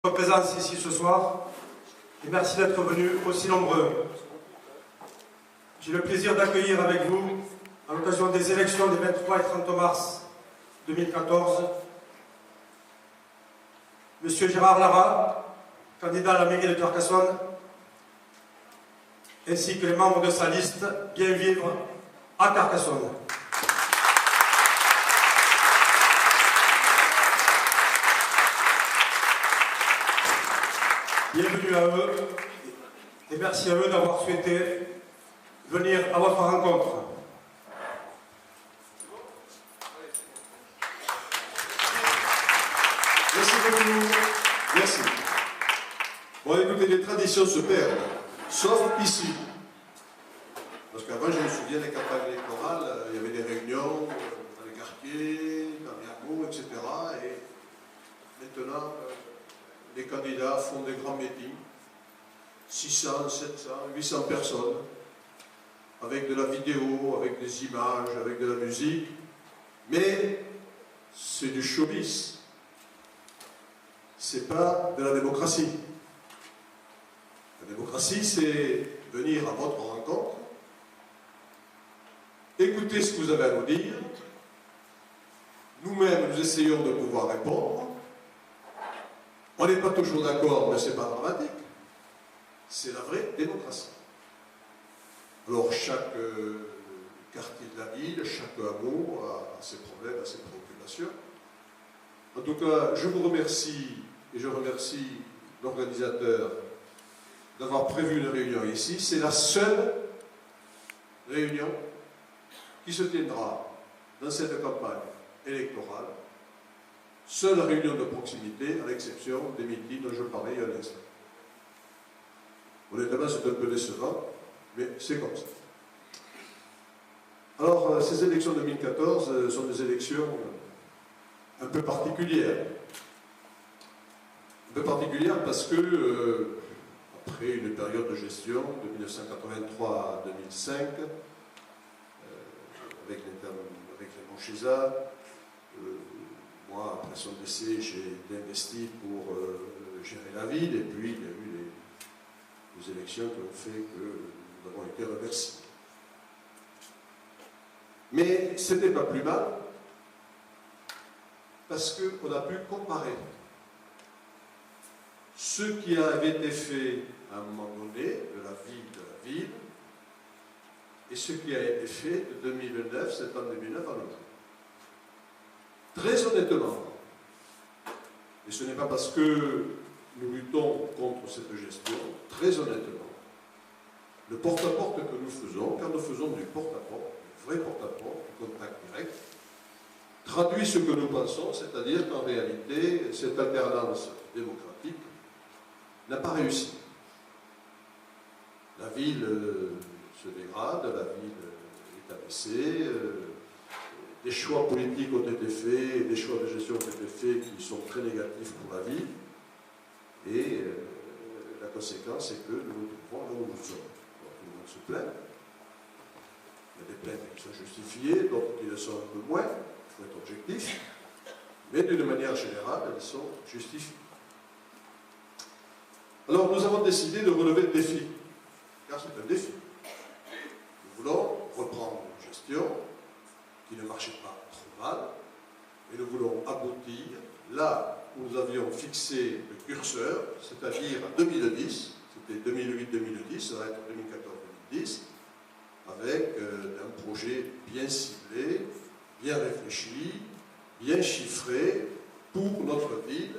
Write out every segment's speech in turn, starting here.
Votre présence ici ce soir et merci d'être venus aussi nombreux. J'ai le plaisir d'accueillir avec vous, à l'occasion des élections des 23 et 30 mars 2014, M. Gérard Lara, candidat à la mairie de Carcassonne, ainsi que les membres de sa liste Bien Vivre à Carcassonne. Bienvenue à eux et merci à eux d'avoir souhaité venir à votre rencontre. Merci beaucoup. Merci. Bon, écoutez, les traditions se perdent, sauf ici. Parce qu'avant, je me souviens des campagnes électorales, il y avait des réunions dans les quartiers, dans les hameaux, etc. Et maintenant, les candidats font des grands meetings, 600, 700, 800 personnes, avec de la vidéo, avec des images, avec de la musique. Mais c'est du showbiz. C'est pas de la démocratie. La démocratie, c'est venir à votre rencontre, écouter ce que vous avez à nous dire. Nous-mêmes, nous essayons de pouvoir répondre. On n'est pas toujours d'accord, mais ce n'est pas dramatique. C'est la vraie démocratie. Alors, chaque quartier de la ville, chaque hameau a ses problèmes, a ses préoccupations. En tout cas, je vous remercie et je remercie l'organisateur d'avoir prévu une réunion ici. C'est la seule réunion qui se tiendra dans cette campagne électorale. Seule réunion de proximité, à l'exception des meetings dont je parlais il y a un instant. Honnêtement, c'est un peu décevant, mais c'est comme ça. Alors, ces élections 2014 sont des élections un peu particulières. Un peu particulières parce que, après une période de gestion de 1983 à 2005, avec Raymond Chézard, moi, après son décès, j'ai été investi pour gérer la ville, et puis il y a eu les élections qui ont fait que nous avons été remerciés. Mais ce n'était pas plus mal, parce qu'on a pu comparer ce qui avait été fait à un moment donné de la ville, et ce qui a été fait de 2009, septembre 2009 à l'autre. Très honnêtement, et ce n'est pas parce que nous luttons contre cette gestion, très honnêtement, le porte-à-porte que nous faisons, quand nous faisons du porte-à-porte, du vrai porte-à-porte, du contact direct, traduit ce que nous pensons, c'est-à-dire qu'en réalité, cette alternance démocratique n'a pas réussi. La ville se dégrade, la ville est abaissée, des choix politiques ont été faits, des choix de gestion ont été faits qui sont très négatifs pour la ville. Et la conséquence, c'est que nous nous trouvons là où nous sommes. Donc, tout le monde se plaint. Il y a des plaintes qui sont justifiées, d'autres qui le sont un peu moins. Il faut être objectif. Mais d'une manière générale, elles sont justifiées. Alors, nous avons décidé de relever le défi. Car c'est un défi. Nous voulons reprendre une gestion qui ne marchait pas trop mal, et nous voulons aboutir là où nous avions fixé le curseur, c'est-à-dire en 2010, c'était 2008-2010, ça va être 2014-2010, avec un projet bien ciblé, bien réfléchi, bien chiffré pour notre ville,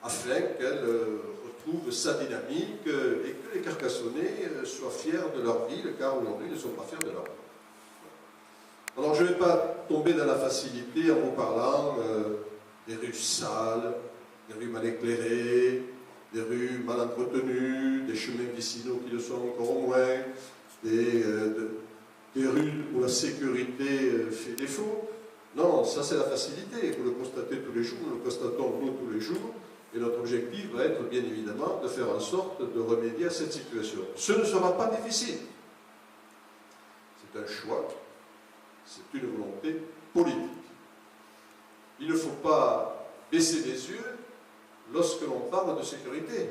afin qu'elle retrouve sa dynamique et que les Carcassonnais soient fiers de leur ville, car aujourd'hui ils ne sont pas fiers de leur ville. Alors je ne vais pas tomber dans la facilité en vous parlant des rues sales, des rues mal éclairées, des rues mal entretenues, des chemins vicinaux qui le sont encore moins, des rues où la sécurité fait défaut. Non, ça c'est la facilité, vous le constatez tous les jours, nous le constatons nous tous les jours, et notre objectif va être bien évidemment de faire en sorte de remédier à cette situation. Ce ne sera pas difficile. C'est un choix. C'est une volonté politique. Il ne faut pas baisser les yeux lorsque l'on parle de sécurité.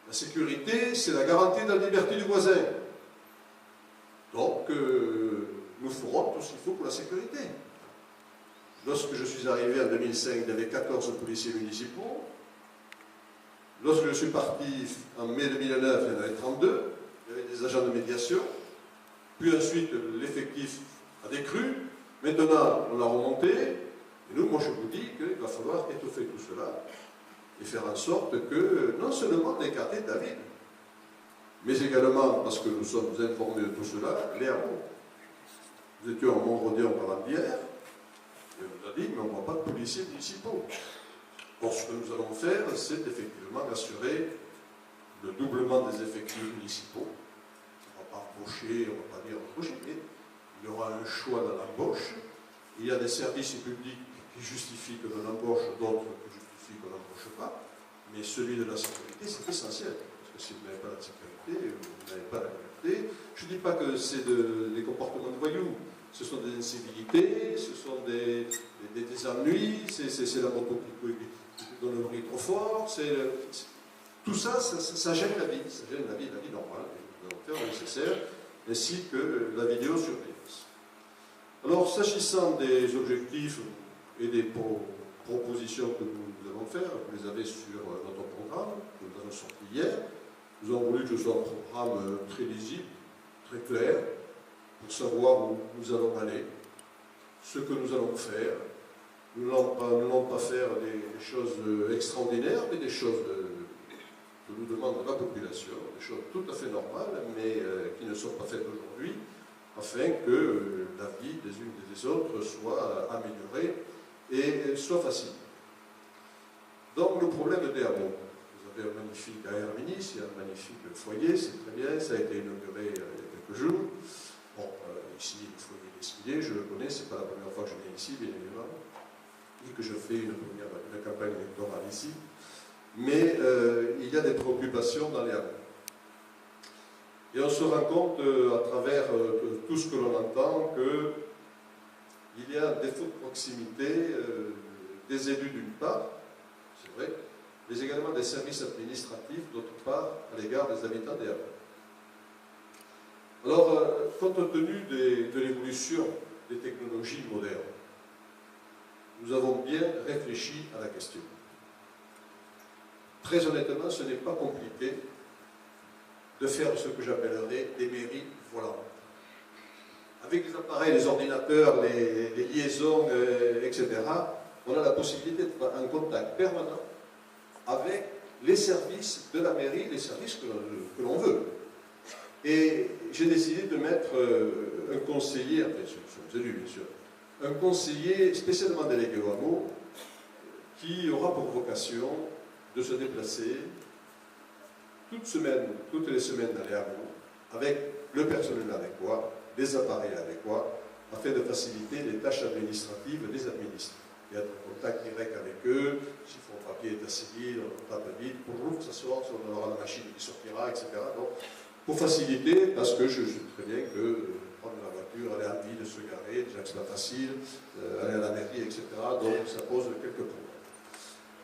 La sécurité, c'est la garantie de la liberté du voisin. Donc, nous ferons tout ce qu'il faut pour la sécurité. Lorsque je suis arrivé en 2005, il y avait 14 policiers municipaux. Lorsque je suis parti en mai 2009, il y en avait 32. Il y avait des agents de médiation. Puis ensuite, l'effectif a décru. Maintenant, on a remonté. Et nous, moi, je vous dis qu'il va falloir étoffer tout cela et faire en sorte que, non seulement d'écarter David, mais également, parce que nous sommes informés de tout cela, les hameaux. Nous étions en Montrodé en parlant d'hier, et on nous a dit, mais on ne voit pas de policiers municipaux. Or, ce que nous allons faire, c'est effectivement assurer le doublement des effectifs municipaux. On ne va pas embaucher, on ne va pas dire embaucher, mais il y aura un choix dans l'embauche. Il y a des services publics qui justifient que l'on embauche, d'autres qui justifient qu'on n'embauche pas. Mais celui de la sécurité, c'est essentiel. Parce que si vous n'avez pas la sécurité, vous n'avez pas la liberté. Je ne dis pas que c'est des comportements de voyous. Ce sont des incivilités, ce sont des ennuis, c'est la moto qui donne le bruit trop fort. Tout ça, ça gêne la vie. Ça gêne la vie normale. Nous allons faire le nécessaire, ainsi que la vidéosurveillance. Alors, s'agissant des objectifs et des propositions que nous allons faire, vous les avez sur notre programme, que nous avons sorti hier. Nous avons voulu que ce soit un programme très lisible, très clair, pour savoir où nous allons aller, ce que nous allons faire. Nous n'allons pas faire des choses extraordinaires, mais des choses que nous demande la population, des choses tout à fait normales, mais qui ne sont pas faites aujourd'hui, afin que la vie des unes et des autres soit améliorée et soit facile. Donc le problème des hameaux. Vous avez un magnifique aérominis, il y a un magnifique foyer, c'est très bien, ça a été inauguré il y a quelques jours. Bon, ici, le foyer d'Esquillet, je le connais, c'est pas la première fois que je viens ici, bien évidemment, et que je fais une campagne électorale ici. Mais il y a des préoccupations dans les hameaux. Et on se rend compte, à travers tout ce que l'on entend, qu'il y a un défaut de proximité des élus d'une part, c'est vrai, mais également des services administratifs d'autre part, à l'égard des habitants des hameaux. Alors, compte tenu de l'évolution des technologies modernes, nous avons bien réfléchi à la question. Très honnêtement, ce n'est pas compliqué de faire ce que j'appellerais des mairies volantes. Avec les appareils, les ordinateurs, les liaisons, etc., on a la possibilité d'être en contact permanent avec les services de la mairie, les services que l'on veut. Et j'ai décidé de mettre un conseiller, enfin, ce sont des élus bien sûr, un conseiller spécialement délégué au hameau, qui aura pour vocation de se déplacer toutes les semaines dans les hameaux, avec le personnel adéquat, les appareils adéquats, afin de faciliter les tâches administratives des administrés. Et être en contact direct avec eux, s'il faut un papier état civil, on tape vite, pour que ça sorte, on aura la machine qui sortira, etc. Donc, pour faciliter, parce que je sais très bien que prendre la voiture, aller à la ville, se garer, déjà que c'est pas facile, aller à la mairie, etc. Donc, ça pose quelques problèmes.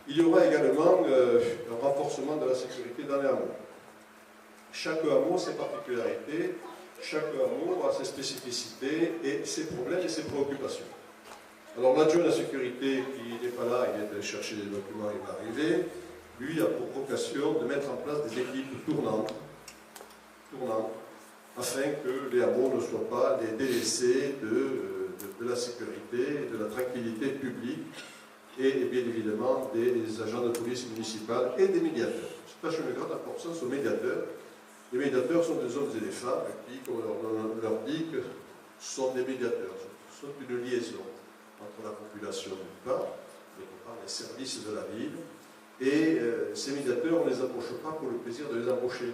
Il y aura également un renforcement de la sécurité dans les hameaux. Chaque hameau a ses particularités, chaque hameau a ses spécificités et ses problèmes et ses préoccupations. Alors l'adjoint de la sécurité qui n'est pas là, il est allé chercher des documents, il va arriver, lui a pour vocation de mettre en place des équipes tournantes, afin que les hameaux ne soient pas des délaissés de la sécurité, de la tranquillité publique, et bien évidemment des agents de police municipale et des médiateurs. Je tâche une grande importance aux médiateurs. Les médiateurs sont des hommes et des femmes qui, comme on leur dit, sont des médiateurs, sont une liaison entre la population d'une part, d'autre part les services de la ville. Et ces médiateurs, on ne les embauche pas pour le plaisir de les embaucher.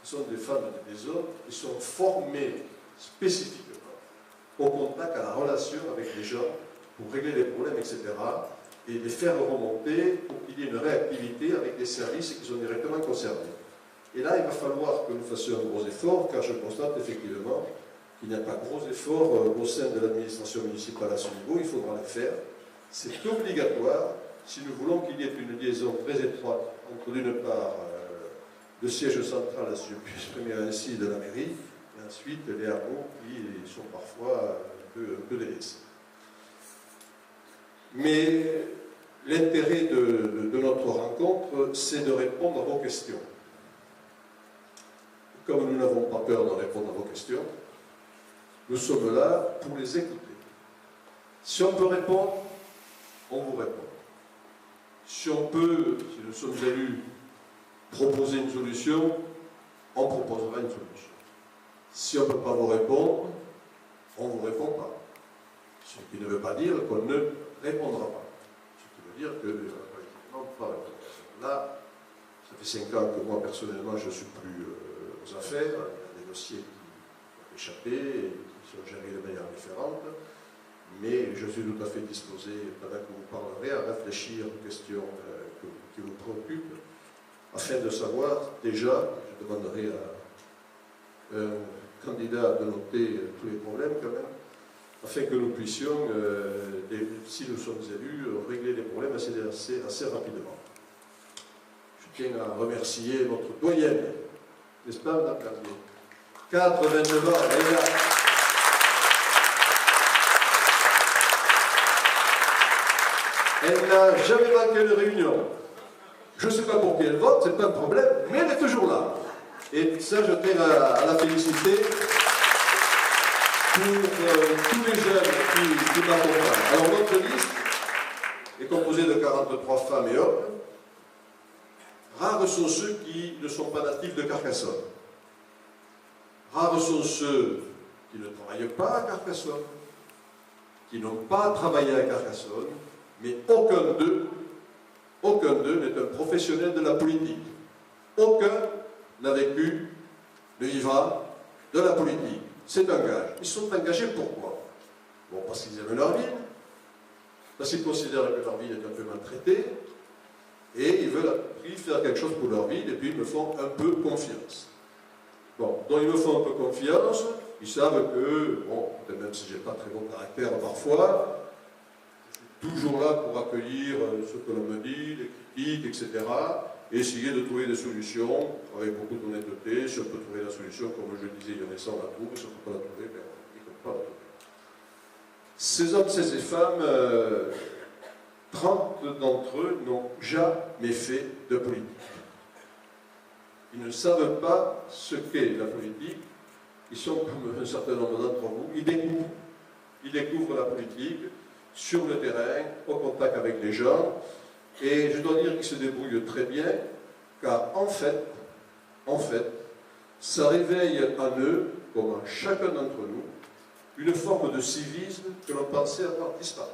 Ce sont des femmes et des hommes qui sont formés spécifiquement au contact, à la relation avec les gens, pour régler les problèmes, etc., et les faire remonter pour qu'il y ait une réactivité avec les services qui sont directement concernés. Et là, il va falloir que nous fassions un gros effort, car je constate effectivement qu'il n'y a pas de gros effort au sein de l'administration municipale à ce niveau, il faudra le faire. C'est obligatoire si nous voulons qu'il y ait une liaison très étroite entre, d'une part, le siège central, si je puis exprimer ainsi, de la mairie, et ensuite les hameaux qui sont parfois un peu délaissés. Mais l'intérêt de notre rencontre, c'est de répondre à vos questions. Comme nous n'avons pas peur de répondre à vos questions, nous sommes là pour les écouter. Si on peut répondre, on vous répond. Si on peut, si nous sommes élus, proposer une solution, on proposera une solution. Si on ne peut pas vous répondre, on ne vous répond pas. Ce qui ne veut pas dire qu'on ne répondra pas. Ce qui veut dire que, collectivement, pas répondre. Là, ça fait 5 ans que moi, personnellement, je ne suis plus aux affaires. Il y a des dossiers qui ont échappé et qui sont gérés de manière différente. Mais je suis tout à fait disposé, pendant que vous parlerez, à réfléchir aux questions qui vous préoccupent, afin de savoir, déjà, je demanderai à un candidat de noter tous les problèmes quand même, afin que nous puissions, si nous sommes élus, régler les problèmes assez rapidement. Je tiens à remercier notre doyenne, n'est-ce pas, Madame Carlier? 89 ans, les gars. Elle n'a jamais manqué une réunion. Je ne sais pas pour qui elle vote, ce n'est pas un problème, mais elle est toujours là. Et ça, je tiens à la féliciter pour tous les jeunes qui m'accompagnent. Alors, notre liste est composée de 43 femmes et hommes. Rares sont ceux qui ne sont pas natifs de Carcassonne. Rares sont ceux qui ne travaillent pas à Carcassonne, qui n'ont pas travaillé à Carcassonne, mais aucun d'eux n'est un professionnel de la politique. Aucun n'a vécu, ne vivra de la politique. C'est un gage. Ils sont engagés pourquoi? Bon, parce qu'ils aiment leur ville, parce qu'ils considèrent que leur ville est un peu maltraitée, et ils veulent à tout prix faire quelque chose pour leur ville, et puis ils me font un peu confiance. Bon, donc ils me font un peu confiance, ils savent que, bon, même si je n'ai pas très bon caractère parfois, toujours là pour accueillir ce que l'on me dit, les critiques, etc. Et essayer de trouver des solutions avec beaucoup d'honnêteté. Si on peut trouver la solution, comme je disais, il y en a 100 à trouver. Si on ne peut pas la trouver, ben, on ne peut pas la trouver. Ces hommes, ces femmes, 30 d'entre eux n'ont jamais fait de politique. Ils ne savent pas ce qu'est la politique. Ils sont comme un certain nombre d'entre vous. Ils découvrent la politique sur le terrain, au contact avec les gens, et je dois dire qu'ils se débrouillent très bien, car en fait, ça réveille en eux, comme en chacun d'entre nous, une forme de civisme que l'on pensait avoir disparu.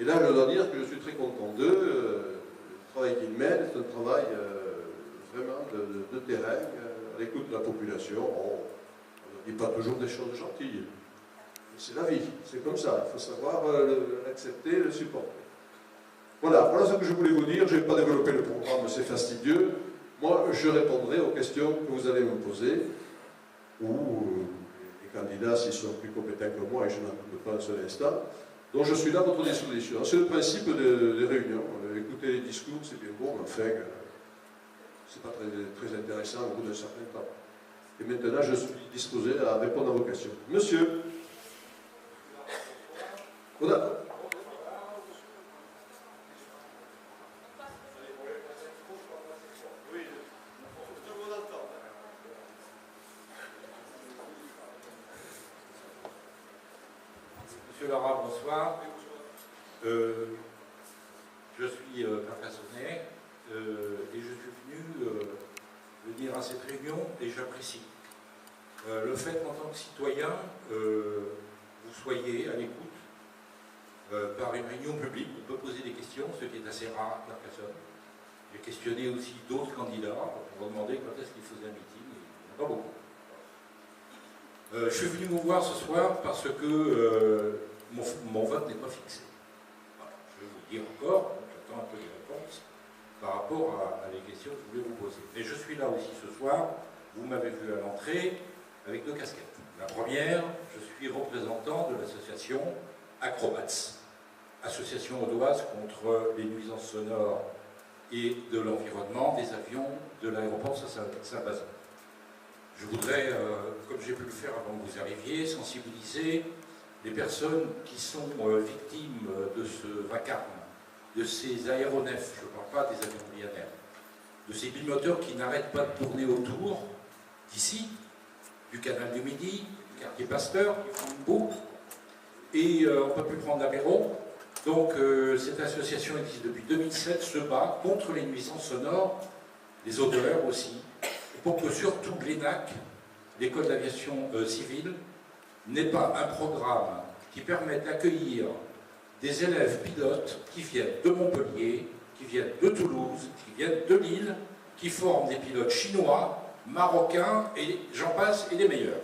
Et là, je dois dire que je suis très content d'eux. Le travail qu'ils mènent, c'est un travail vraiment de terrain, à l'écoute de la population. On ne dit pas toujours des choses gentilles. C'est la vie, c'est comme ça, il faut savoir l'accepter, le supporter. Voilà ce que je voulais vous dire. Je ne vais pas développer le programme, c'est fastidieux. Moi, je répondrai aux questions que vous allez me poser, ou les candidats, s'ils sont plus compétents que moi, et je n'en doute pas un seul instant. Donc je suis là à votre disposition. C'est le principe des réunions. Écouter les discours, c'est bien beau, mais enfin, c'est pas très intéressant au bout d'un certain temps. Et maintenant, je suis disposé à répondre à vos questions. Monsieur. Voilà. Monsieur Lara, bonsoir. Je suis carcassonnais et je suis venu venir à cette réunion et j'apprécie le fait qu'en tant que citoyen, vous soyez à l'écoute par une réunion publique. On peut poser des questions, ce qui est assez rare à Carcassonne. J'ai questionné aussi d'autres candidats pour leur demander quand est-ce qu'ils faisaient un meeting. Il n'y en a pas beaucoup. Je suis venu vous voir ce soir parce que mon vote n'est pas fixé. Voilà, je vais vous le dire encore, j'attends un peu les réponses par rapport à les questions que je voulais vous poser. Mais je suis là aussi ce soir, vous m'avez vu à l'entrée, avec 2 casquettes. La première, je suis représentant de l'association Acrobats. association audoise contre les nuisances sonores et de l'environnement des avions de l'aéroport Saint-Bazin. Je voudrais, comme j'ai pu le faire avant que vous arriviez, sensibiliser les personnes qui sont victimes de ce vacarme, de ces aéronefs, je ne parle pas des avions Ryanair, de ces bimoteurs qui n'arrêtent pas de tourner autour d'ici, du canal du Midi, du quartier Pasteur, qui font une boucle, et on ne peut plus prendre l'apéro. Donc cette association existe depuis 2007, se bat contre les nuisances sonores, les odeurs aussi, pour que surtout l'ENAC, l'École d'aviation civile, n'ait pas un programme qui permette d'accueillir des élèves pilotes qui viennent de Montpellier, qui viennent de Toulouse, qui viennent de Lille, qui forment des pilotes chinois, marocains, et j'en passe, et les meilleurs.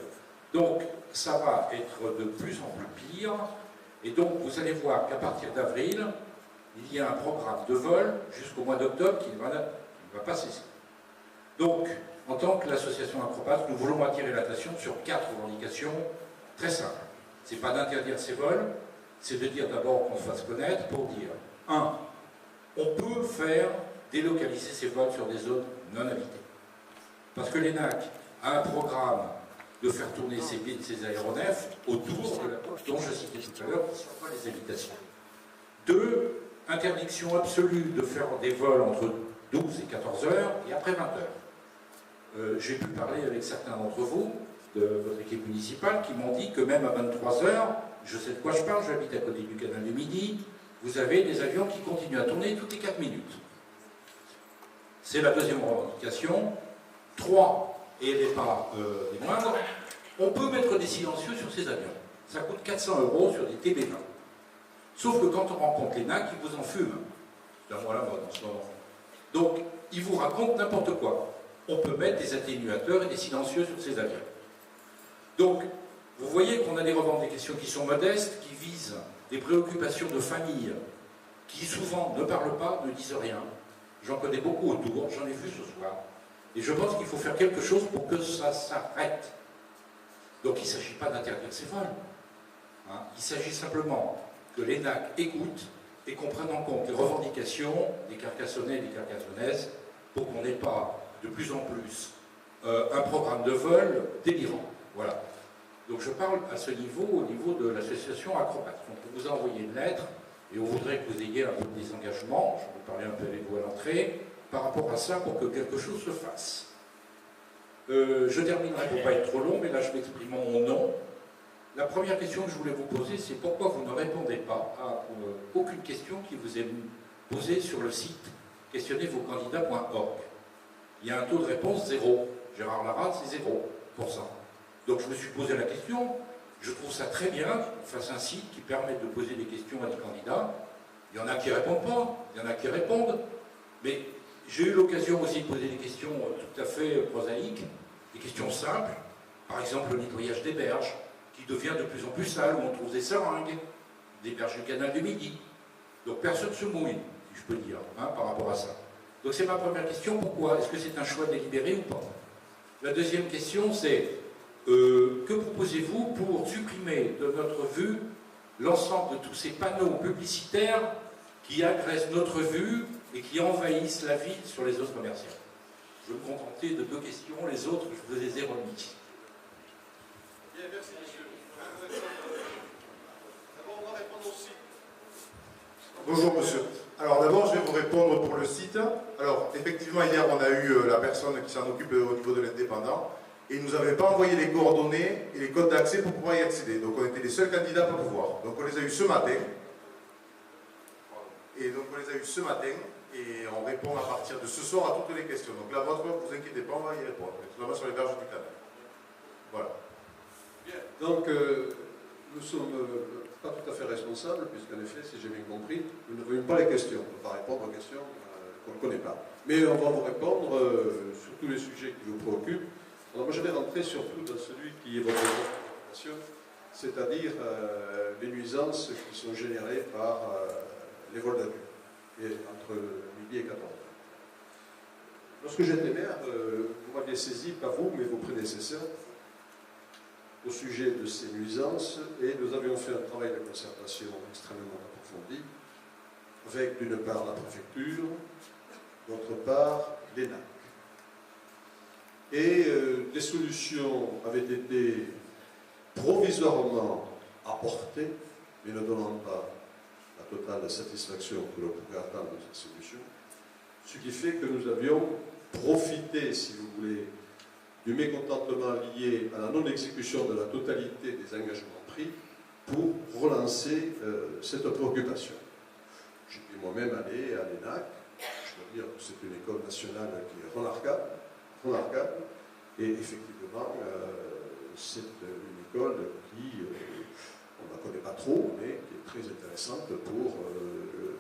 Donc ça va être de plus en plus pire, et donc vous allez voir qu'à partir d'avril, il y a un programme de vol jusqu'au mois d'octobre qui ne va pas cesser. Donc, en tant que l'association Acrobat, nous voulons attirer l'attention sur 4 revendications très simples. Ce n'est pas d'interdire ces vols, c'est de dire d'abord qu'on se fasse connaître pour dire 1. On peut faire délocaliser ces vols sur des zones non habitées. Parce que l'ENAC a un programme de faire tourner ces aéronefs autour de la côte dont je citais tout à l'heure, qui ne sont pas les habitations. 2. Interdiction absolue de faire des vols entre 12 et 14 heures et après 20 heures. J'ai pu parler avec certains d'entre vous, de votre équipe municipale, qui m'ont dit que même à 23 heures, je sais de quoi je parle, j'habite à côté du canal du Midi, vous avez des avions qui continuent à tourner toutes les 4 minutes. C'est la deuxième revendication. 3, et elle n'est pas des moindres, on peut mettre des silencieux sur ces avions. Ça coûte 400 € sur des TB20. Sauf que quand on rencontre l'ENAC, ils vous en fument. C'est un mot à la mode en ce moment. Donc, ils vous racontent n'importe quoi. On peut mettre des atténuateurs et des silencieux sur ces avions. Donc, vous voyez qu'on a des revendications qui sont modestes, qui visent des préoccupations de famille, qui souvent ne parlent pas, ne disent rien. J'en connais beaucoup autour, j'en ai vu ce soir. Et je pense qu'il faut faire quelque chose pour que ça s'arrête. Donc il ne s'agit pas d'interdire ces vols. Hein. Il s'agit simplement que l'ENAC écoute et qu'on prenne en compte les revendications des Carcassonnais et des Carcassonnaises pour qu'on n'ait pas de plus en plus un programme de vol délirant. Voilà. Donc je parle à ce niveau, au niveau de l'association Acrobat. Donc on vous a envoyé une lettre et on voudrait que vous ayez un peu de désengagement, je vais parler un peu avec vous à l'entrée, par rapport à ça pour que quelque chose se fasse. Je terminerai pour ne pas être trop long, mais là je m'exprime en mon nom. La première question que je voulais vous poser, c'est pourquoi vous ne répondez pas à aucune question qui vous est posée sur le site questionnezvoscandidats.org. Il y a un taux de réponse 0. Gérard Larade, c'est 0%. Donc je me suis posé la question, je trouve ça très bien qu'on fasse un site qui permet de poser des questions à des candidats. Il y en a qui ne répondent pas, il y en a qui répondent, mais j'ai eu l'occasion aussi de poser des questions tout à fait prosaïques, des questions simples, par exemple le nettoyage des berges, qui devient de plus en plus sale, où on trouve des seringues, des berges du canal du Midi. Donc personne ne se mouille, si je peux dire, hein, par rapport à ça. Donc c'est ma première question, pourquoi? Est-ce que c'est un choix délibéré ou pas? La deuxième question, c'est que proposez-vous pour supprimer de notre vue l'ensemble de tous ces panneaux publicitaires qui agressent notre vue et qui envahissent la ville sur les zones commerciales? Je vais me contenter de 2 questions, les autres, je vous les ai remis. Bien, merci monsieur. D'abord, on va répondre aussi. Bonjour monsieur. Alors d'abord, je vais vous répondre pour le site. Alors effectivement, hier, on a eu la personne qui s'en occupe au niveau de l'indépendant et il ne nous avait pas envoyé les coordonnées et les codes d'accès pour pouvoir y accéder. Donc on était les seuls candidats pour pouvoir. Donc on les a eu ce matin. Et donc on les a eu ce matin et on répond à partir de ce soir à toutes les questions. Donc la vôtre, ne vous inquiétez pas, on va y répondre. Notamment sur les berges du canal. Voilà. Bien. Donc nous sommes pas tout à fait responsables, puisqu'en effet, si j'ai bien compris, nous ne voyons pas les questions. On ne peut pas répondre aux questions qu'on ne connaît pas. Mais on va vous répondre sur tous les sujets qui vous préoccupent. Alors moi je vais rentrer surtout dans celui qui est votre préoccupation, c'est-à-dire les nuisances qui sont générées par les vols d'avion, et entre midi et 14 heures. Lorsque j'étais maire, vous m'aviez saisi, pas vous, mais vos prédécesseurs, au sujet de ces nuisances et nous avions fait un travail de concertation extrêmement approfondi avec d'une part la préfecture, d'autre part l'ENAC. Et des solutions avaient été provisoirement apportées, mais ne donnant pas la totale satisfaction que l'on pouvait attendre de ces solutions, ce qui fait que nous avions profité, si vous voulez, du mécontentement lié à la non-exécution de la totalité des engagements pris pour relancer cette préoccupation. J'ai pu moi-même aller à l'ENAC, je veux dire que c'est une école nationale qui est remarquable, et effectivement, c'est une école qui, on ne la connaît pas trop, mais qui est très intéressante pour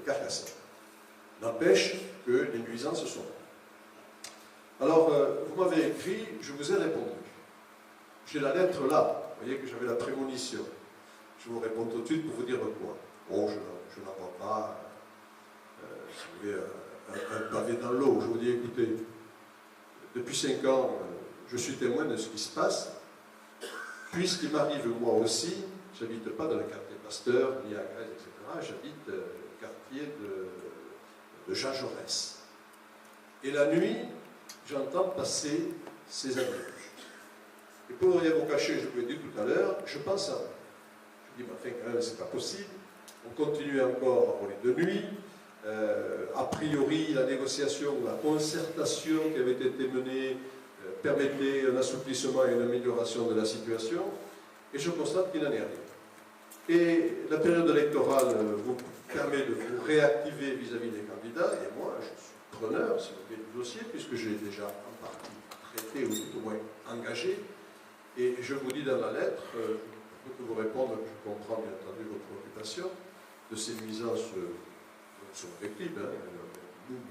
Carcassonne. N'empêche que les nuisances sont là. Alors, vous m'avez écrit, je vous ai répondu. J'ai la lettre là, vous voyez que j'avais la prémonition. Je vous réponds tout de suite pour vous dire quoi. Bon, je n'en vois pas, si vous voulez, un pavé dans l'eau. Je vous dis, écoutez, depuis 5 ans, je suis témoin de ce qui se passe, puisqu'il m'arrive moi aussi, j'habite pas dans le quartier Pasteur, ni à Grèce, etc., j'habite le quartier de Jean Jaurès. Et la nuit, j'entends passer ces abribus. Et pour rien vous cacher, je vous l'ai dit tout à l'heure, je pense à eux. Je dis, mais enfin, quand même, c'est pas possible. On continue encore à rouler de nuit. A priori, la négociation, la concertation qui avait été menée permettait un assouplissement et une amélioration de la situation. Et je constate qu'il n'en est rien. Et la période électorale vous permet de vous réactiver vis-à-vis des candidats. Et moi, je suis preneur, si vous voulez, du dossier, puisque j'ai déjà en partie traité, ou tout au moins engagé. Et je vous dis dans la lettre, je peux vous répondre, je comprends bien entendu vos préoccupations, de ces nuisances sont effectives.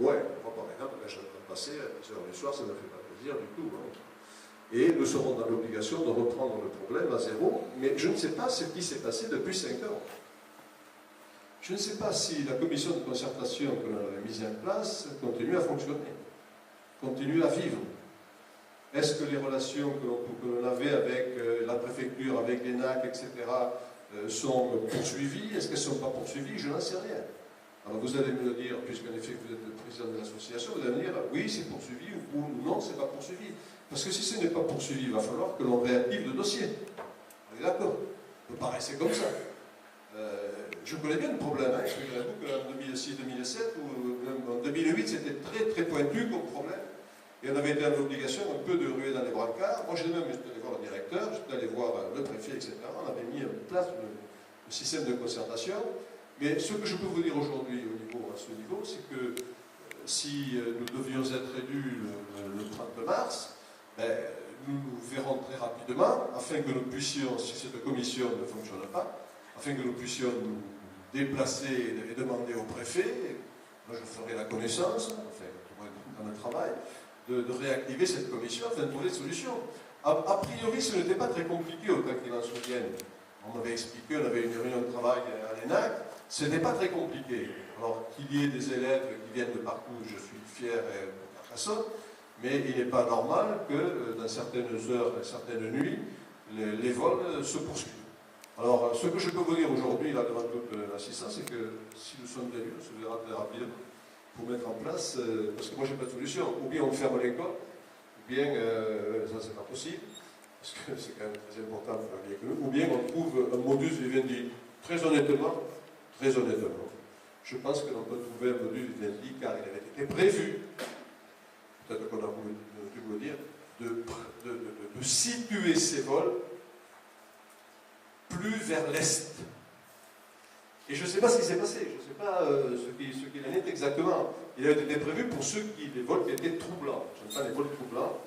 Moi, par exemple, quand j'entends passer à 10h du soir, ça ne me fait pas plaisir du tout. Hein. Et nous serons dans l'obligation de reprendre le problème à zéro, mais je ne sais pas ce qui s'est passé depuis 5 ans. Je ne sais pas si la commission de concertation que l'on avait mise en place continue à fonctionner, continue à vivre. Est-ce que les relations que l'on avait avec la préfecture, avec l'ENAC, etc., sont poursuivies? Est-ce qu'elles ne sont pas poursuivies? Je n'en sais rien. Alors vous allez me le dire, puisqu'en effet vous êtes le président de l'association, vous allez me dire oui, c'est poursuivi ou non, c'est pas poursuivi. Parce que si ce n'est pas poursuivi, il va falloir que l'on réactive le dossier. On est d'accord? Vous me paraissez comme ça. Je connais bien le problème. Hein. Figurez-vous qu'en 2006-2007 ou même en 2008, c'était très très pointu comme problème. Et on avait été en obligation un peu de ruer dans les brancards. Moi, j'étais allé voir le directeur, j'étais allé voir le préfet, etc. On avait mis en place le système de concertation. Mais ce que je peux vous dire aujourd'hui à ce niveau, c'est que si nous devions être élus le 30 mars, ben, nous verrons très rapidement, afin que nous puissions, si cette commission ne fonctionne pas, afin que nous puissions nous déplacer et demander au préfet, moi je ferai la connaissance, enfin, dans le travail, de réactiver cette commission afin de trouver des solutions. A priori, ce n'était pas très compliqué autant qu'il en souvienne. On m'avait expliqué, on avait une réunion de travail à l'ENAC, ce n'était pas très compliqué. Alors qu'il y ait des élèves qui viennent de partout, je suis fier pour Carcassonne, mais il n'est pas normal que dans certaines heures, certaines nuits, les vols se poursuivent. Alors, ce que je peux vous dire aujourd'hui, là, devant toute l'assistance, c'est que si nous sommes élus, on se verra très rapidement pour mettre en place, parce que moi, je n'ai pas de solution. Ou bien on ferme l'école, ou bien, ça, c'est pas possible, parce que c'est quand même très important pour la vie économique, ou bien on trouve un modus vivendi. Très honnêtement, je pense que l'on peut trouver un modus vivendi, car il avait été prévu, peut-être qu'on a voulu le dire, de situer ces vols plus vers l'est. Et je ne sais pas ce qui s'est passé, je ne sais pas ce qu'il en est exactement. Il avait été prévu pour les vols qui étaient troublants, j'aime pas les vols troublants,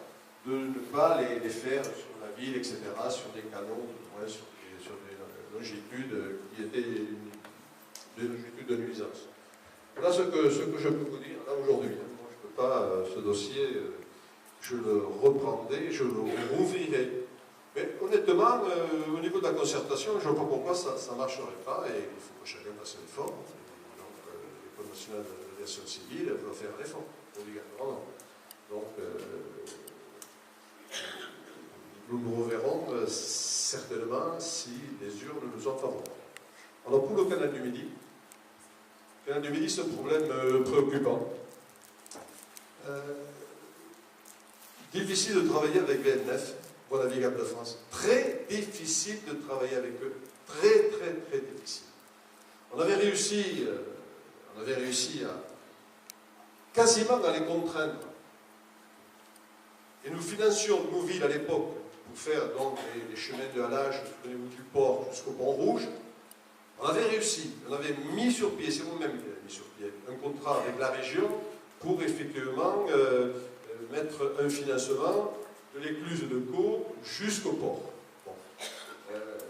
de ne pas les faire sur la ville, etc., sur des canaux, sur des longitudes qui étaient des longitudes de nuisance. Voilà ce que je peux vous dire là aujourd'hui. Moi, je ne peux pas, ce dossier, je le reprendrai, je le rouvrirai. Mais honnêtement, au niveau de la concertation, je ne vois pas pourquoi ça ne marcherait pas, et il faut que chacun fasse un effort. Donc, l'École nationale de l'aviation civile doit faire un effort, obligatoirement. Donc, nous nous reverrons certainement si les urnes nous sont favorables. Alors pour le canal du Midi, c'est un problème préoccupant. Difficile de travailler avec VNF, Voies navigables de France. Très difficile de travailler avec eux. Très, très, très difficile. On avait réussi à quasiment à les contraindre. Et nous financions nos villes à l'époque pour faire donc les chemins de halage du port jusqu'au Pont Rouge. On avait réussi, on avait mis sur pied, c'est vous-même qui avez mis sur pied, un contrat avec la région pour effectivement mettre un financement de l'écluse de Caux jusqu'au port. Bon.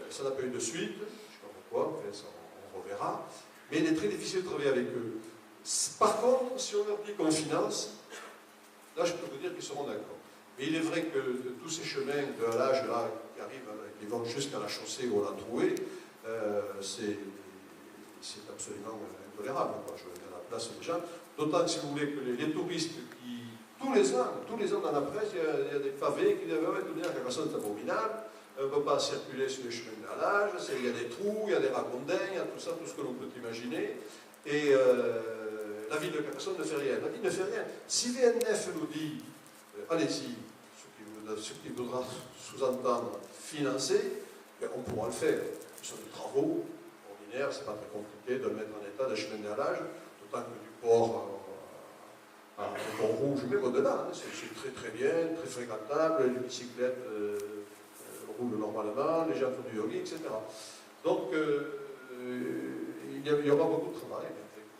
Ça n'a pas eu de suite, je ne sais pas pourquoi, enfin, ça, on reverra, mais il est très difficile de travailler avec eux. Par contre, si on leur dit qu'on finance, là je peux vous dire qu'ils seront d'accord. Mais il est vrai que tous ces chemins de halage là, qui arrivent, qui vont jusqu'à la chaussée ou à la trouée, c'est absolument intolérable. Quoi. Je mets à la place des gens. D'autant que si vous voulez que les touristes qui, tous les ans dans la presse, il y a des pavés qui disent « Carcassonne c'est abominable, on ne peut pas circuler sur les chemins de halage, il y a des trous, il y a des racondins, il y a tout ça, tout ce que l'on peut imaginer. » Et la ville de Carcassonne ne fait rien. La ville ne fait rien. Si VNF nous dit allez-y, ce qui voudra sous-entendre financer, on pourra le faire. Ce sont des travaux ordinaires, c'est pas très compliqué de le mettre en état de chemin de halage, d'autant que du port au Pont Rouge, même au-delà, hein, c'est très très bien, très fréquentable, les bicyclettes roulent normalement, les gens font du yoga, etc. Donc il y aura beaucoup de travail.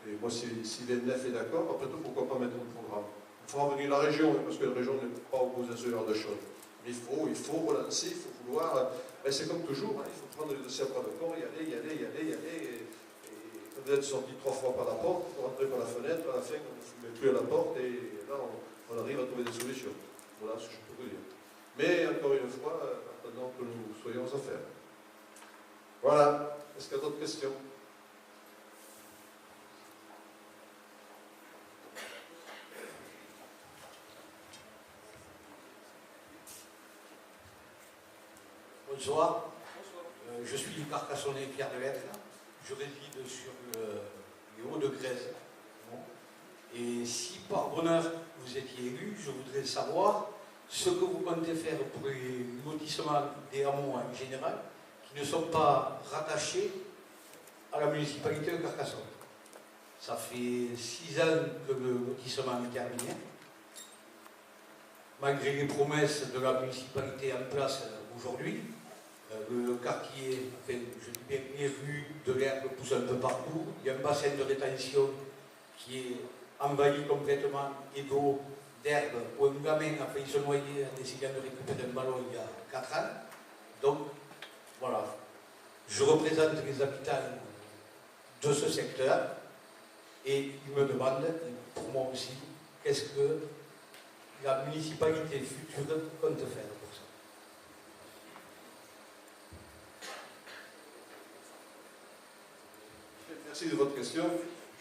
Et moi, si VNF est d'accord, après tout, pourquoi pas mettre un programme? Il faut venir la région, parce que la région n'est pas opposée à ce genre de choses. Mais il faut relancer, il faut vouloir. C'est comme toujours, hein, il faut prendre le dossier à bras de corps, y aller. Et quand vous êtes sorti 3 fois par la porte, vous rentrez par la fenêtre, à la fin, on ne met plus à la porte, et là, on arrive à trouver des solutions. Voilà ce que je peux vous dire. Mais encore une fois, attendons que nous soyons à faire. Voilà. Est-ce qu'il y a d'autres questions? Bonsoir. Je suis Carcassonnais Pierre de Lettres. Je réside sur les Hauts-de-Grèze. Et si par bonheur vous étiez élu, je voudrais savoir ce que vous comptez faire pour les lotissements des hameaux en général qui ne sont pas rattachés à la municipalité de Carcassonne. Ça fait 6 ans que le lotissement est terminé. Malgré les promesses de la municipalité en place aujourd'hui, le quartier, enfin, je dis bien les rues de l'herbe poussent un peu partout. Il y a un bassin de rétention qui est envahi complètement et d'eau, d'herbe, où un gamin a failli se noyer en essayant de récupérer un ballon il y a 4 ans. Donc, voilà. Je représente les habitants de ce secteur et ils me demandent, pour moi aussi, qu'est-ce que la municipalité future compte faire pour ça. Merci de votre question.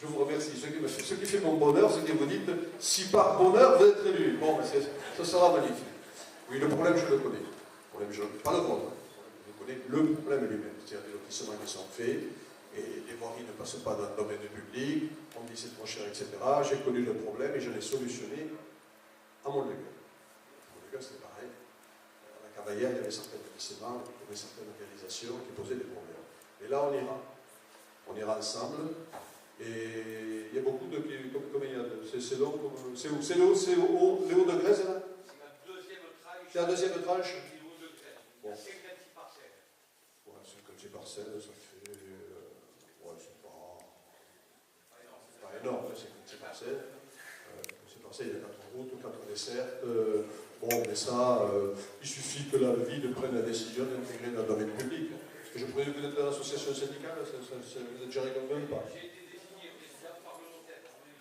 Je vous remercie. Ce qui fait mon bonheur, c'est que vous dites si par bonheur vous êtes élu. Bon, ça sera magnifique. Oui, le problème, je le connais. Le problème, pas le vôtre. Je connais le problème lui-même. C'est-à-dire des lotissements qui sont faits et les voiries ne passent pas dans le domaine public. On dit c'est trop cher, etc. J'ai connu le problème et je l'ai solutionné à mon légume. Mon légume, c'était pareil. À la Cavaillère, il y avait certains lotissements, il y avait certaines réalisations qui posaient des problèmes. Et là, on ira. On ira ensemble. Et il y a beaucoup de... Comme il y a c'est long, c'est où? C'est les Hauts-de-Grèze, là? C'est la deuxième tranche. C'est la deuxième tranche? Les Hauts-de-Grèze. Bon. 56 parcelles. Ouais, 56 parcelles, ça fait... ouais, c'est pas énorme, 56 parcelles. 56 parcelles, il y a 4 routes, 4 dessertes. Bon, mais ça, il suffit que la ville prenne la décision d'intégrer dans le domaine public. Parce que je présume que vous êtes dans l'association syndicale, vous êtes géré comme même pas.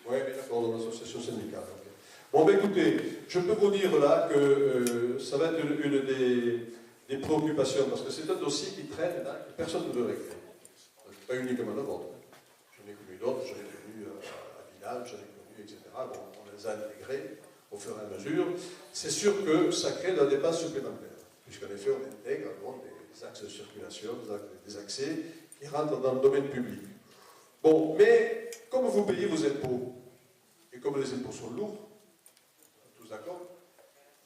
Oui, mais d'accord, dans l'association syndicale. Okay. Bon, ben écoutez, je peux vous dire là que ça va être une des préoccupations, parce que c'est un dossier qui traîne là, que personne ne veut régler. Pas uniquement le vôtre. J'en ai connu d'autres, j'en ai connu à Vinal, j'en ai connu, etc. Bon, on les a intégrés au fur et à mesure. C'est sûr que ça crée de la dépense supplémentaire, puisqu'en effet, on intègre bon, des axes de circulation, des accès qui rentrent dans le domaine public. Bon, mais comme vous payez vos impôts, et comme les impôts sont lourds, tous d'accord,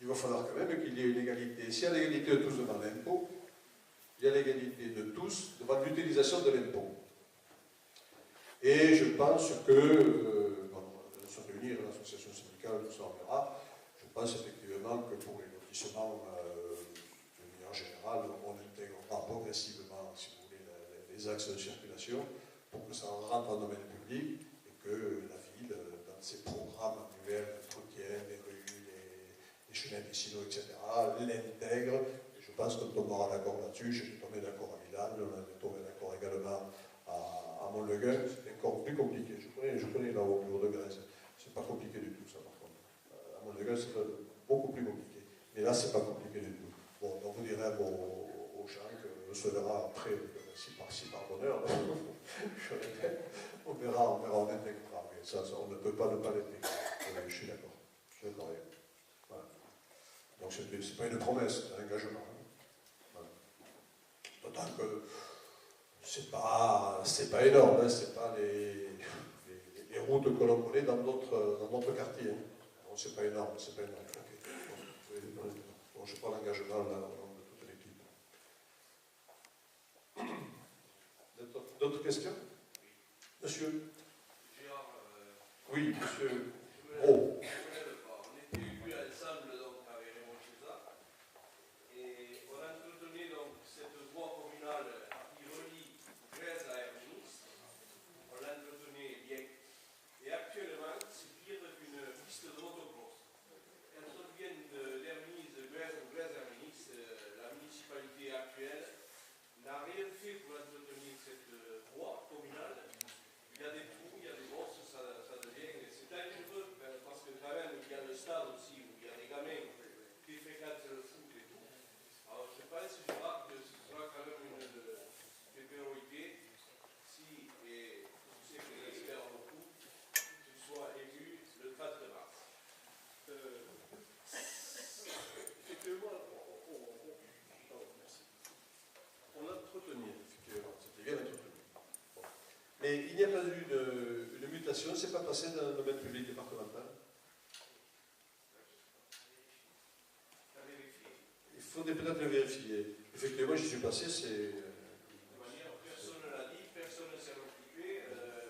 il va falloir quand même qu'il y ait une égalité. S'il y a l'égalité de tous devant l'impôt, il y a l'égalité de tous devant l'utilisation de l'impôt. Et je pense que, on se réunir à l'association syndicale, tout ça on verra, je pense effectivement que pour les lotissements, de manière générale, on intégrera progressivement, si vous voulez, les axes de circulation pour que ça rentre en domaine public et que la ville, dans ses programmes annuels d'entretien, les rues, les chemins vicinaux, etc., l'intègre. Je pense qu'on tombera d'accord là-dessus. J'ai tombé d'accord à Milan, on a tombé d'accord également à Montleguin. C'est encore plus compliqué. Je connais là au bureau de Grèce. C'est pas compliqué du tout, ça, par contre. À Montleguin, c'est beaucoup plus compliqué. Mais là, c'est pas compliqué du tout. Bon, donc vous direz aux gens que se verra après, si par bonheur, on verra, on intégrera. Mais ça, on ne peut pas ne pas l'intégrer. Je suis d'accord. Je suis d'accord avec vous. Voilà. Donc, c'est pas une promesse, c'est un engagement. Voilà. D'autant que c'est pas énorme, hein, c'est pas les routes que l'on connaît dans d'autres quartiers. Hein. Bon, c'est pas énorme, c'est pas énorme. Okay. Bon, je prends l'engagement là, au nom de toute l'équipe. D'autres questions? Monsieur? Oui, monsieur. Oh. On était élus ensemble donc, avec Raymond César et on entretenait donc cette voie communale qui relie Grèce à Herminius. On l'entretenait bien. Et actuellement, c'est pire qu'une piste de motocross. Quand on vient d'Herminius, de Grèce ou Grèce-Herminius, la municipalité actuelle n'a rien fait pour entretenir cette voie communale. Il y a des trous, il y a des bosses, ça devient. C'est dangereux parce que quand même il y a le stade aussi où il y a des gamins qui fréquentent le foot et tout. Alors je pense que ce sera quand même une priorité si, et je sais que j'espère beaucoup, tu sois élu le 4 mars. Effectivement, on l'entretenait, effectivement, c'était bien entretenu. Bon. Mais il n'y a pas eu de mutation, c'est pas passé dans le domaine public départemental. Il faudrait peut-être le vérifier. Effectivement, j'y suis passé, c'est. Personne ne l'a dit, personne ne s'est occupé,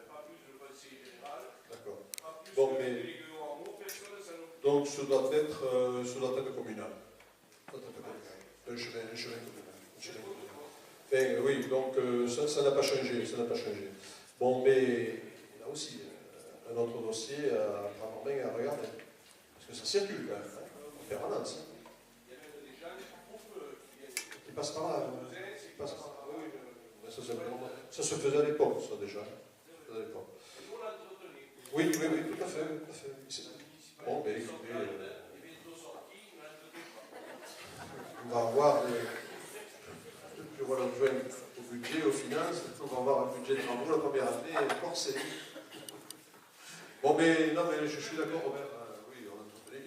pas plus le conseil général. D'accord. Pas plus Bon, le mais. délégué en haut, personne ne s'en occupe. Donc, ce doit être communal. Un chemin communal. Ben, oui, donc ça n'a pas changé, Bon, mais là aussi, un autre dossier à prendre en main et à regarder. Parce que ça circule quand même, en permanence. Il y a même des gens qui passent par là. Ça se faisait à l'époque, ça déjà. Oui, tout à fait. Bon, ben écoutez, on va avoir je vois l'adjoint au budget, aux finances, on va avoir un budget de travaux la première année, et encore c'est. Bon, mais non, mais je suis d'accord, Robert. Oui, on a tout donné.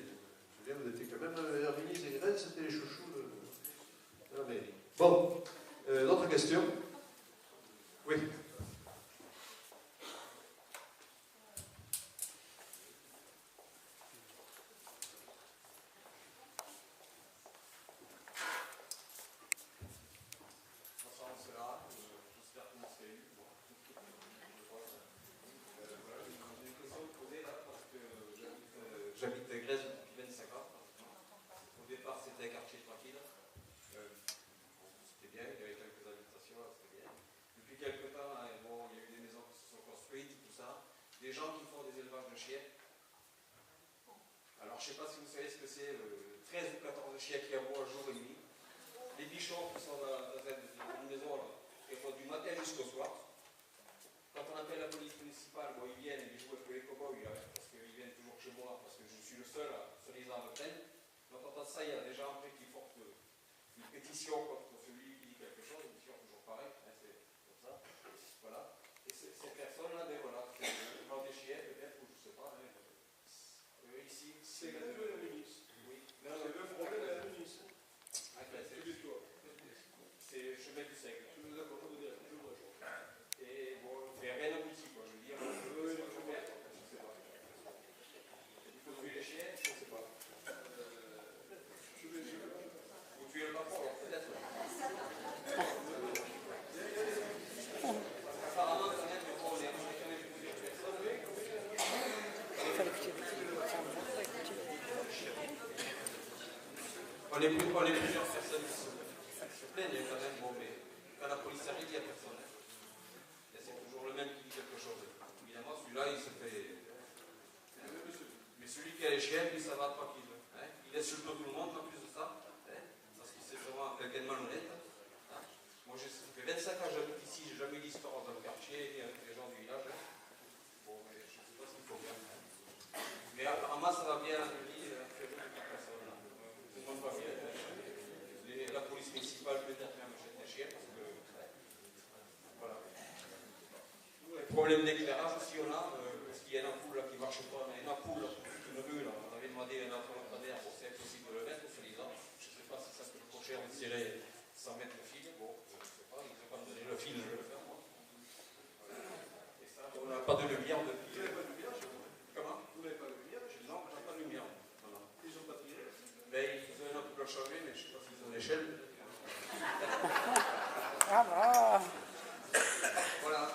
Je me souviens, vous étiez quand même Herminius et Grèce, c'était les chouchous de la mairie. Bon, d'autres questions? Oui. J'habite à Grèce depuis 25 ans. Au départ, c'était un quartier tranquille. C'était bien, il y avait quelques habitations, c'était bien. Depuis quelques temps, bon, il y a eu des maisons qui se sont construites, tout ça. Des gens qui font des élevages de chiens. Alors, je ne sais pas si vous savez ce que c'est, 13 ou 14 chiens qui aboient jour et nuit. Les bichons qui sont dans une maison, là, qui font du matin jusqu'au soir. Quand on appelle la police municipale, bon, ils viennent, ils jouent avec les cow-boys, parce qu'ils viennent toujours chez moi, parce que je suis le seul, soi-disant, à me plaindre. Donc, en ça, il y a des gens après qui font une pétition contre celui qui dit quelque chose, une pétition toujours pareille, hein, c'est comme ça. Voilà. Et ces personnes-là, ben voilà, dans des chiens, peut-être, ou je ne sais pas, ici. C'est un peu le ministre. Oui. C'est le problème de la ministre. C'est On est plusieurs personnes qui se plaignent quand même, bon, mais quand la police arrive, il n'y a personne. Et c'est toujours le même qui dit quelque chose. Évidemment, celui-là, il se fait... Mais celui qui a les chiens, lui, ça va tranquille. Hein. Il laisse sur le dos tout le monde, en plus de ça. Hein. Parce que c'est vraiment quelqu'un de malhonnête. Hein. Moi, ça fait 25 ans que j'habite ici, j'ai jamais eu d'histoire dans le quartier, ni avec les gens du village. Hein. Bon, mais je ne sais pas ce qu'il faut faire. Mais apparemment, ça va bien, lui, personne. Tout le monde va bien. La police municipale peut-être même achète des chiens, parce que... Voilà. Problème d'éclairage aussi, on a, parce qu'il y a une ampoule là qui ne marche pas, mais une ampoule qui me veut, là. On avait demandé un lampadaire pour c'est impossible de le mettre, je ne sais pas si ça peut coûter cher de tirer sans mettre le fil, bon, je ne sais pas, il ne faut pas me donner le fil, je vais le faire moi. Et ça, on n'a pas de lumière depuis. Vous n'avez pas de lumière chez vous? Comment? Vous n'avez pas de lumière chez vous? Non, on n'a pas de lumière. Voilà. Ils n'ont pas tiré? Ben, ils ont une ampoule à changer, mais je ne sais pas s'ils ont l'échelle. Ah, Voilà.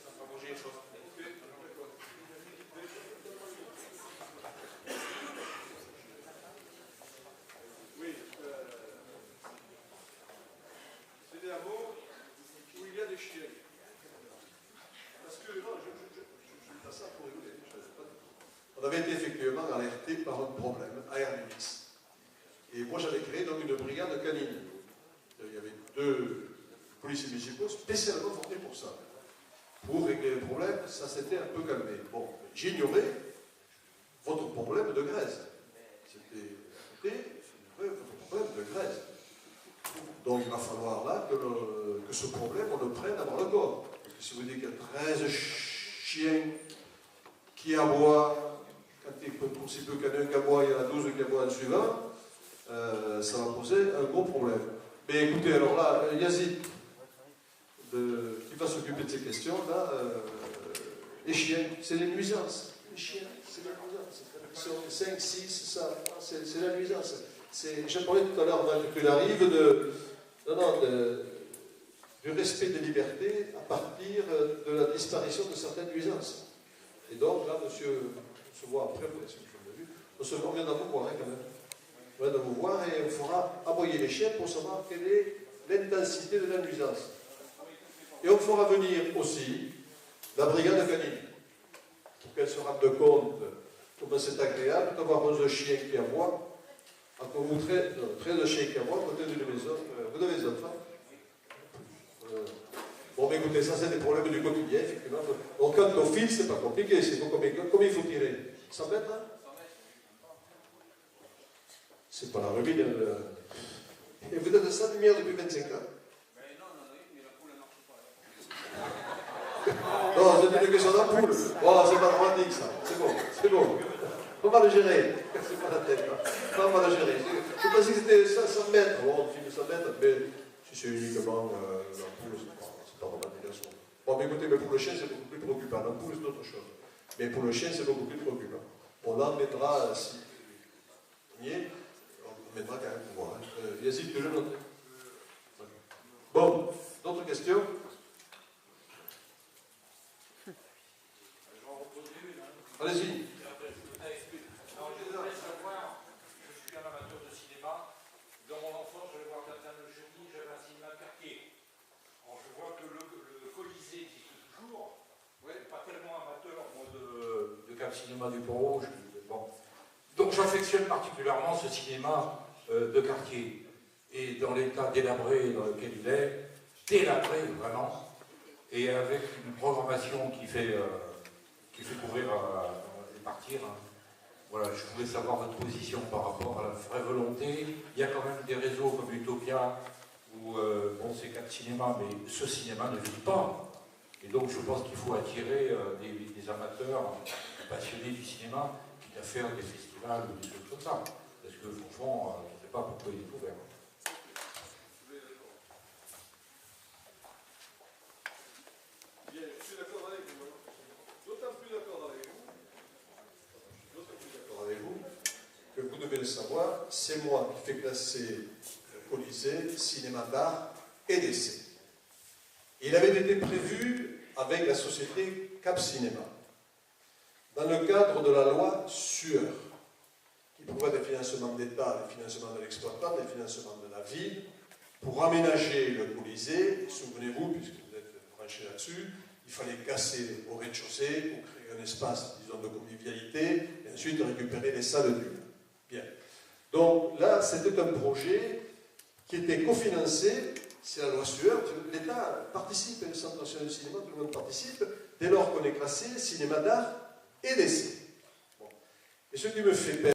Ça fera bouger les choses. Oui, c'est des hameaux où il y a des chiens. Parce que, non, je dis pas ça pour rigoler. On avait été effectivement alerté par un problème à Hermix. Et moi, j'avais créé donc une brigade canine. Il y avait 2 policiers municipaux spécialement formés pour ça. Pour régler le problème, ça s'était un peu calmé. Bon, j'ignorais votre problème de graisse. C'était votre problème de graisse. Donc il va falloir là que ce problème, on le prenne à bras le corps. Parce que si vous dites qu'il y a 13 chiens qui aboient, quand il y en a un qui aboie, il y en a 12 qui aboient en suivant, ça va poser un gros problème. Mais écoutez, alors là, Yazid, qui va s'occuper de ces questions-là, les chiens, c'est les nuisances. Les chiens, c'est la nuisance. Ils sont 5, 6, ça, c'est la nuisance. J'ai parlé tout à l'heure qu'il arrive du respect des libertés à partir de la disparition de certaines nuisances. Et donc, là, monsieur, on se voit après, on vient d'en vous voir, hein, quand même. On vient de vous voir et on fera aboyer les chiens pour savoir quelle est l'intensité de la nuisance. Et on fera venir aussi la brigade canine, pour qu'elle se rende compte comment c'est agréable d'avoir 11 chiens qui aboient, quand vous 13 chiens qui aboient, à côté d'une maison. Vous avez des enfants? Bon, mais écoutez, ça c'est des problèmes du quotidien, effectivement. Donc, quand on file, c'est pas compliqué. Combien il faut tirer? 100 mètres, hein? C'est pas la rubine. Et vous êtes sans lumière depuis 25 ans? Non, c'est une question d'ampoule. Oh, c'est pas dramatique ça. C'est bon. On va le gérer. C'est pas la tête. Là. On va le gérer. Je pensais que c'était 100 mètres. Bon, on filme 100 mètres, mais si c'est uniquement l'ampoule, c'est pas dramatique. Bon, mais écoutez, mais pour le chien, c'est beaucoup plus préoccupant. L'ampoule, c'est autre chose. Mais pour le chien, c'est beaucoup plus préoccupant. On l'emmènera, si on y est, on mettra quand même pour voir. Yazid, que je note. Bon, d'autres questions? Allez-y. Je voudrais savoir, je suis un amateur de cinéma. Dans mon enfance, je vais voir Tintin le jeudi, j'avais un cinéma de quartier. Alors je vois que le Colisée existe toujours. Ouais, pas tellement amateur, moi, de Cap Cinéma du Pont-Rouge. Bon. Donc j'affectionne particulièrement ce cinéma de quartier. Et dans l'état délabré dans lequel il est, délabré vraiment, et avec une programmation qui fait courir et partir. Hein. Voilà, je voulais savoir votre position par rapport à la vraie volonté. Il y a quand même des réseaux comme Utopia, où bon, c'est 4 cinémas, mais ce cinéma ne vit pas. Et donc je pense qu'il faut attirer des amateurs passionnés du cinéma, quitte à faire des festivals ou des choses comme ça. Parce que franchement, je ne sais pas pourquoi il est ouvert. Bien, je suis d'accord avec vous. D'autant plus d'accord avec vous Que vous devez le savoir, c'est moi qui fais classer Colisée, cinéma d'art et d'essai. Il avait été prévu avec la société Cap Cinéma, dans le cadre de la loi Sueur. prévoit des financements d'État, des financements de l'exploitant, des financements de la ville, pour aménager le Colisée. Souvenez-vous, puisque vous êtes branchés là-dessus, il fallait casser au rez-de-chaussée pour créer un espace, disons, de convivialité, et ensuite récupérer les salles d'huile. Bien. Donc là, c'était un projet qui était cofinancé, c'est la loi Sueur, l'État participe, et le Centre national du cinéma, tout le monde participe, dès lors qu'on est classé cinéma d'art et d'essai. Bon. Et ce qui me fait peur,